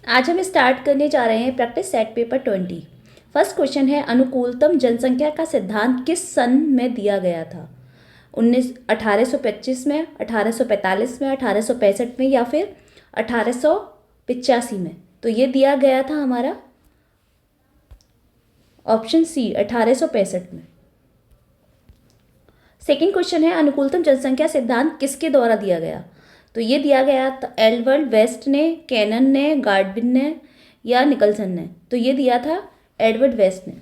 आज हम स्टार्ट करने जा रहे हैं practice set paper 20। First question है, अनुकूलतम जनसंख्या का सिद्धांत किस सन में दिया गया था? 1825 में, 1845 में, 1865 में या फिर 1885 में? तो ये दिया गया था हमारा ऑप्शन सी 1865 में। सेकेंड क्वेश्चन है, अनुकूलतम जनसंख्या सिद्धांत किसके द्वारा दिया गया? तो ये दिया गया था एल्बर्ट वेस्ट ने, कैनन ने, गार्डविन ने या निकलसन ने? तो ये दिया था एडवर्ड वेस्ट ने,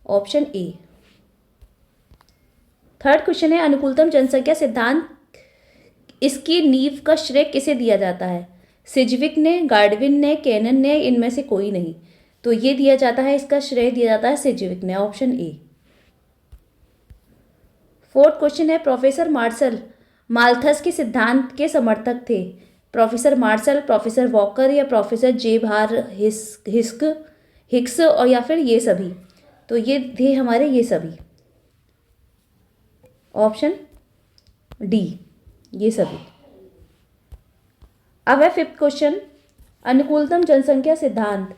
ऑप्शन ए। थर्ड क्वेश्चन है, अनुकूलतम जनसंख्या सिद्धांत इसकी नींव का श्रेय किसे दिया जाता है? सिजविक ने, गार्डविन ने, कैनन ने, इनमें से कोई नहीं? तो ये दिया जाता है, इसका श्रेय दिया जाता है सिजविक ने, ऑप्शन ए। फोर्थ क्वेश्चन है, प्रोफेसर मार्शल माल्थस के सिद्धांत के समर्थक थे? प्रोफेसर मार्शल, प्रोफेसर वॉकर या प्रोफेसर जे भार हिक्स और या फिर ये सभी? तो ये थे हमारे ये सभी, ऑप्शन डी, ये सभी। अब है फिफ्थ क्वेश्चन, अनुकूलतम जनसंख्या सिद्धांत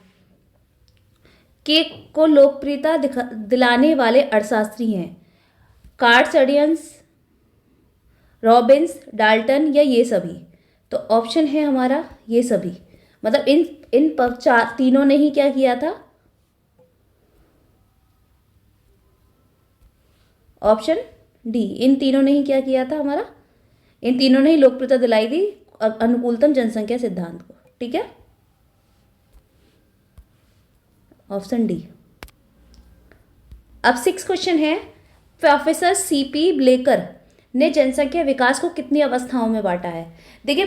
के को लोकप्रियता दिलाने वाले अर्थशास्त्री हैं? कार्ल सडियंस, रॉबिन्स, डाल्टन या ये सभी? तो ऑप्शन है हमारा ये सभी, मतलब इन इन चार तीनों ने ही क्या किया था? ऑप्शन डी, इन तीनों ने ही क्या किया था हमारा? इन तीनों ने ही लोकप्रियता दिलाई थी अनुकूलतम जनसंख्या सिद्धांत को, ठीक है, ऑप्शन डी। अब सिक्स क्वेश्चन है, प्रोफेसर सीपी ब्लेकर ने जनसंख्या विकास को कितनी अवस्थाओं में बांटा है? देखिए,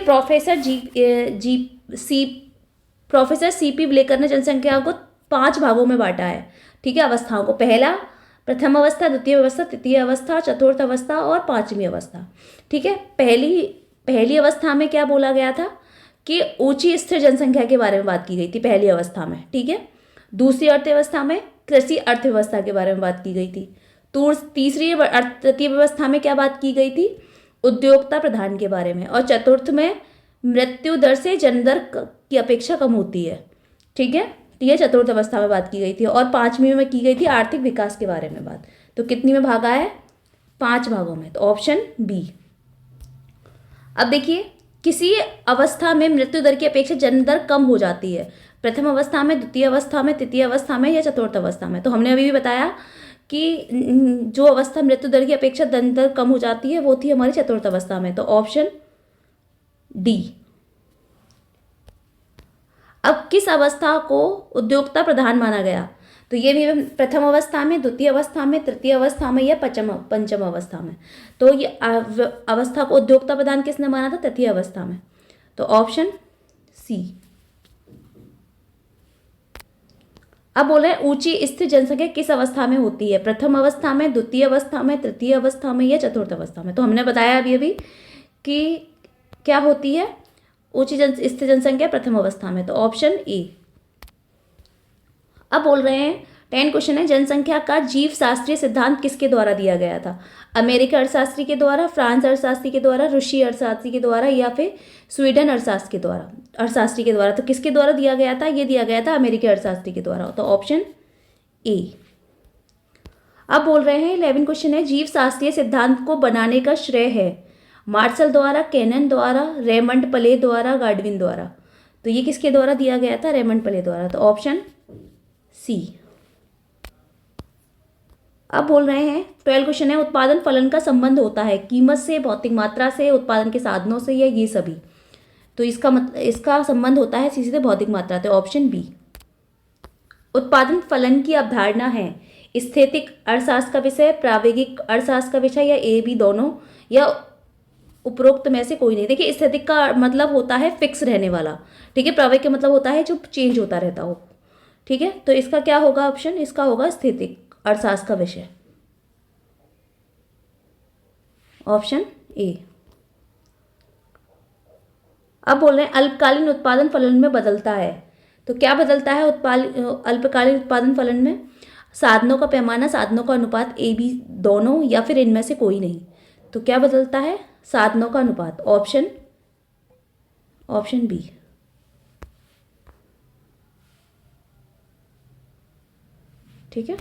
प्रोफेसर सीपी ब्लेकर ने जनसंख्या को 5 भागों में बांटा है, ठीक है, अवस्थाओं को। पहला, प्रथम अवस्था, द्वितीय अवस्था, तृतीय अवस्था, चतुर्थ अवस्था और पांचवी अवस्था, ठीक है। पहली अवस्था में क्या बोला गया था कि ऊंची स्थिर जनसंख्या के बारे में बात की गई थी पहली अवस्था में, ठीक है। दूसरी अर्थव्यवस्था में कृषि अर्थव्यवस्था के बारे में बात की गई थी। तृतीय व्यवस्था में क्या बात की गई थी? उद्योगता प्रधान के बारे में। और चतुर्थ में मृत्यु दर से जन्म दर की अपेक्षा कम होती है, ठीक है, तो यह चतुर्थ अवस्था में बात की गई थी। और पांचवी में की गई थी आर्थिक विकास के बारे में बात। तो कितनी में भागा है? 5 भागों में, तो ऑप्शन बी। अब देखिए, किसी अवस्था में मृत्यु दर की अपेक्षा जन्म दर कम हो जाती है, प्रथम अवस्था में, द्वितीय अवस्था में, तृतीय अवस्था में या चतुर्थ अवस्था में? तो हमने अभी भी बताया कि जो अवस्था मृत्यु दर की अपेक्षा जन्म दर कम हो जाती है वो थी हमारी चतुर्थ अवस्था में, तो ऑप्शन डी। अब किस अवस्था को उद्योगता प्रधान माना गया? तो ये भी प्रथम अवस्था में, द्वितीय अवस्था में, तृतीय अवस्था में या पंचम अवस्था में? तो ये अवस्था को उद्योगता प्रधान किसने माना था? तृतीय अवस्था में, तो ऑप्शन सी। अब बोल रहे हैं ऊंची स्थिर जनसंख्या किस अवस्था में होती है? प्रथम अवस्था में, द्वितीय अवस्था में, तृतीय अवस्था में या चतुर्थ अवस्था में? तो हमने बताया अभी कि क्या होती है ऊंची स्थिर जनसंख्या? प्रथम अवस्था में, तो ऑप्शन ए। अब बोल रहे हैं 10 क्वेश्चन है, जनसंख्या का जीव शास्त्रीय सिद्धांत किसके द्वारा दिया गया था? अमेरिका अर्थशास्त्री के द्वारा, फ्रांस अर्थशास्त्री के द्वारा, रूसी अर्थशास्त्री के द्वारा या फिर स्वीडन अर्थशास्त्री के द्वारा? तो किसके द्वारा दिया गया था? ये दिया गया था अमेरिकी अर्थशास्त्री के द्वारा, तो ऑप्शन ए। अब बोल रहे हैं 11 क्वेश्चन है, जीव शास्त्रीय सिद्धांत को बनाने का श्रेय है मार्शल द्वारा, कैनन द्वारा, रेमंड पले द्वारा, गार्डविन द्वारा? तो ये किसके द्वारा दिया गया था? रेमंड पले द्वारा, तो ऑप्शन सी। अब बोल रहे हैं 12 क्वेश्चन है, उत्पादन फलन का संबंध होता है कीमत से, भौतिक मात्रा से, उत्पादन के साधनों से या ये सभी? तो इसका संबंध होता है सीधे भौतिक मात्रा, तो ऑप्शन बी। उत्पादन फलन की अवधारणा है स्थैतिक अर्थशास्त्र का विषय, प्रायोगिक अर्थशास्त्र का विषय या ए बी दोनों या उपरोक्त में से कोई नहीं? देखिए, स्थैतिक का मतलब होता है फिक्स रहने वाला, ठीक है, प्रायोगिक का मतलब होता है जो चेंज होता रहता हो, ठीक है। तो इसका क्या होगा ऑप्शन? इसका होगा स्थैतिक अर्थशास्त्र का विषय, ऑप्शन ए। अब बोल रहे हैं अल्पकालीन उत्पादन फलन में बदलता है, तो क्या बदलता है अल्पकालीन उत्पादन फलन में? साधनों का पैमाना, साधनों का अनुपात, ए बी दोनों या फिर इनमें से कोई नहीं? तो क्या बदलता है? साधनों का अनुपात, ऑप्शन बी। ठीक है।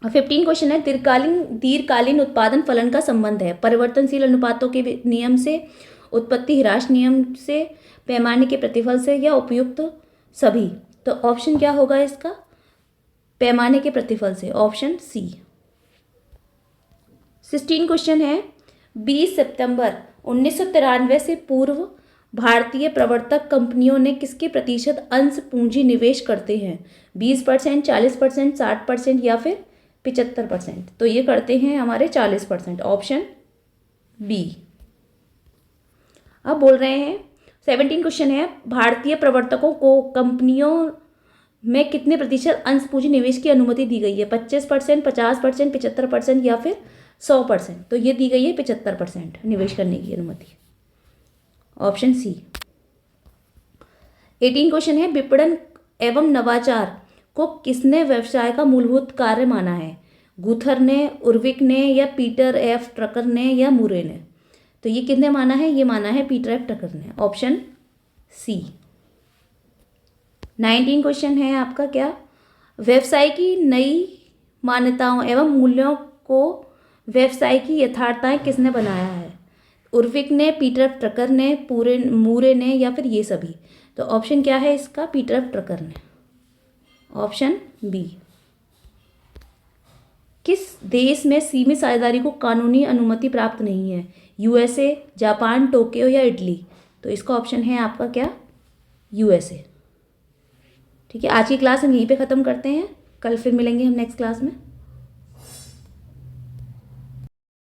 15 क्वेश्चन है, दीर्घकालीन उत्पादन फलन का संबंध है परिवर्तनशील अनुपातों के नियम से, उत्पत्ति ह्रास नियम से, पैमाने के प्रतिफल से, या उपयुक्त सभी। तो ऑप्शन क्या होगा इसका? पैमाने के प्रतिफल से, ऑप्शन सी। 16 क्वेश्चन है, 20 सितंबर 1993 से पूर्व भारतीय प्रवर्तक कंपनियों ने किसके प्रतिशत अंश पूंजी निवेश करते हैं? 20%, 40%, 60% या फिर 75%? तो ये करते हैं हमारे 40%, ऑप्शन बी। अब बोल रहे हैं 17 क्वेश्चन है, भारतीय प्रवर्तकों को कंपनियों में कितने प्रतिशत अंश पूंजी निवेश की अनुमति दी गई है? 25%, 50%, 75% या फिर 100%? तो ये दी गई है 75% निवेश करने की अनुमति, ऑप्शन सी। 18 क्वेश्चन है, विपणन एवं नवाचार को किसने व्यवसाय का मूलभूत कार्य माना है? गुथर ने, उर्विक ने, या पीटर एफ ट्रकर ने, या मुरे ने? तो ये किसने माना है? ये माना है पीटर एफ ट्रकर ने, ऑप्शन सी। 19 क्वेश्चन है आपका क्या? व्यवसाय की नई मान्यताओं एवं मूल्यों को व्यवसाय की यथार्थताएं किसने बनाया है? उर्विक ने, पीटर एफ ट्रकर ने, मुरे ने, या फिर ये सभी? तो ऑप्शन क्या है इसका? पीटर एफ ट्रकर ने, ऑप्शन बी। किस देश में सीमित साझेदारी को कानूनी अनुमति प्राप्त नहीं है? यूएसए, जापान, टोक्यो या इटली? तो इसका ऑप्शन है आपका क्या? यूएसए। ठीक है, आज की क्लास हम यहीं पे ख़त्म करते हैं, कल फिर मिलेंगे हम नेक्स्ट क्लास में।